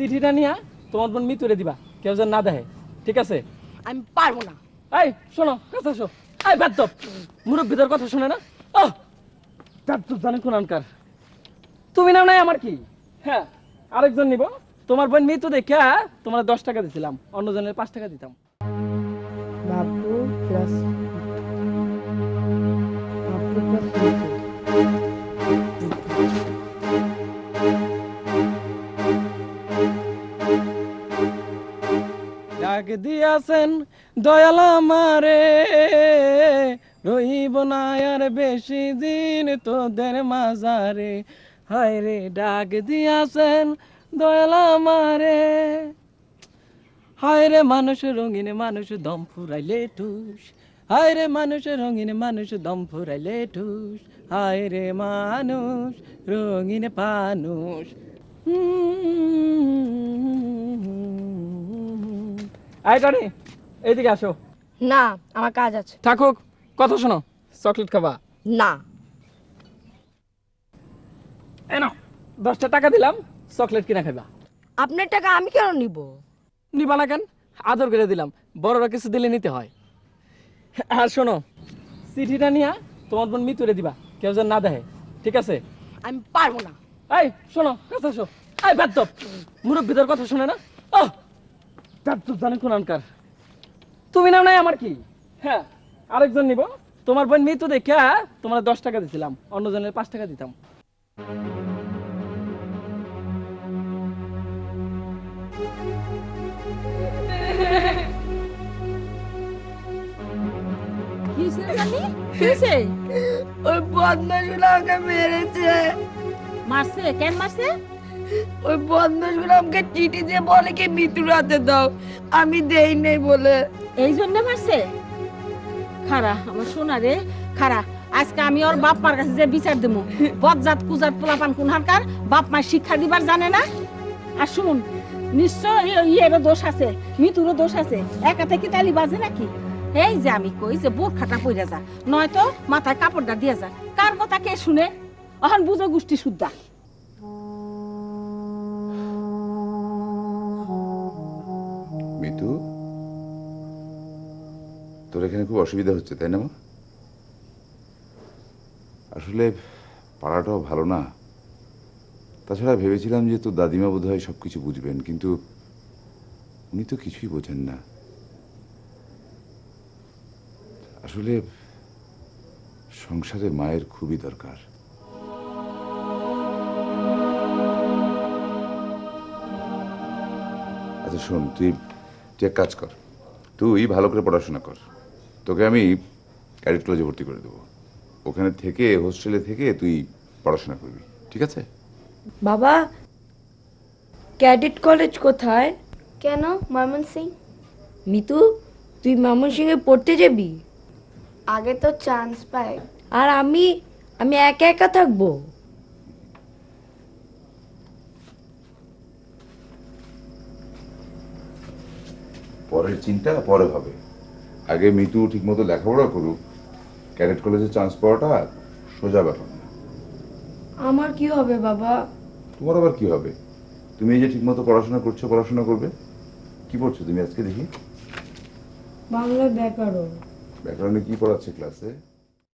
চিঠিটা নিয়ে তোমার বোন মিতুরে দিবা, কেউ যেন না দেখে, ঠিক আছে? আমি পারবো না। এই শোনো, কাছে এসো। এই বেদ্দপ, মুরব্বিদের কথা শুনে না? ও বেদ্দপ জানে কোনানকার। তুমি নাও নাই আমার কি? হ্যাঁ, আরেকজন নিব। তোমার বোন মিতু দেখে তোমার 10 টাকা দিছিলাম, অন্যজনের 5 টাকা দিতাম। বাবু প্লাস ডাক দিয়াছেন দয়াল আমারে, রহিব না আর বেশি দিন তোদের মাঝারে। হায় রে ডাক দিয়াছেন দয়াল আমারে, হায় রে মানুষ রঙিন মানুষ দম ফুরাইলে ঠুস, হায় রে মানুষ রঙিন মানুষ দম ফুরাইলে ঠুস, হায় রে মানুষ রঙিন মানুষ। আয় টনি, এইদিকে আসো। না, আমার কাজ আছে। থাকুক, কথা শোনো। চকলেট খাবা? না। এই নাও 10টা টাকা দিলাম, চকলেট কিনা খাইবা। আপনার টাকা আমি কেন নিব? নিবা না কেন? আদর করে দিলাম, বড়রা কিছু দিলে নিতে হয়। আর শোনো, চিঠিটা নিয়ে তোমার বোন মিতুরে দিবা, কেউ যেন না দেখে, ঠিক আছে? আমি পারবো না। এই শোনো, কাছে এসো। এই বেদ্দপ, মুরব্বিদের কথা শুনে না? ও বেদ্দপ জানে কোনানকার। তুমি নাও নাই আমার কি? হ্যাঁ, আরেকজন নিব। তোমার বোন মিতু দেখে তোমার 10 টাকা দিছিলাম, অন্যজনের 5 টাকা দিতাম। কি হয়েছে জানি? কি হয়েছে? ওই বদমাশগুলো আমাকে মেরেছে। মারছে? কেন মারছে? ওই বদমাশগুলো আমাকে চিঠি দিয়ে বলে কি মিতুর হাতে দাও, আমি দেই নাই বলে। এই জন্য মারছে? খারা আমার সোনা রে, খারা আজকে আমি ওর বাপ মার কাছে যে বিচার দেবো। বদজাত কুজাত পোলাপান কোনহারকার বাপ মার শিক্ষা দিবার জানে না। আর শুন, নিশ্চয় ইয়েরও দোষ আছে, মিতুরও দোষ আছে। একাতে কি তালি বাজে নাকি? এই যে আমি কই যে বোরখাটা পইরা যা, নয়তো মাথায় কাপড়টা দিয়ে যা। কার কথা কে শুনে? অহন বুঝো গোষ্ঠী শুদ্ধা। মিতু, তোর এখানে খুব অসুবিধা হচ্ছে তাই না মা? আসলে পাড়াটাও ভালো না, তাছাড়া ভেবেছিলাম যে তোর দাদিমা বোধ হয় সবকিছু বুঝবেন, কিন্তু উনি তো কিছুই বোঝেন না। আসলে সংসারে মায়ের খুবই দরকার। আচ্ছা শোন, তুই এক কাজ কর, তুই ভালো করে পড়াশোনা কর। তোকে আমি ক্যাডেট কলেজে ভর্তি করে দেবো। ওখানে থেকে হোস্টেলে থেকে তুই পড়াশোনা করবি, ঠিক আছে? বাবা, ক্যাডেট কলেজ কোথায়? কেন ময়মনসিং? মিতু, তুই ময়মনসিংহে পড়তে যাবি? আগে তো চান্স পাই। আর আমি আমি একা একা থাকবো? পরের চিন্তা পরে হবে, আগে মিতু ঠিকমতো লেখাপড়া করুক। ক্যাডেট কলেজে চান্স পাওয়াটা সোজা ব্যাপার না। আমার কি হবে বাবা? তোমার আবার কি হবে? তুমি এই যে ঠিকমতো পড়াশোনা করছো, পড়াশোনা করবে। কি পড়ছো তুমি আজকে দেখি? বাংলা ব্যাকরণ। ব্যাকরণে কি পড়াচ্ছে ক্লাসে?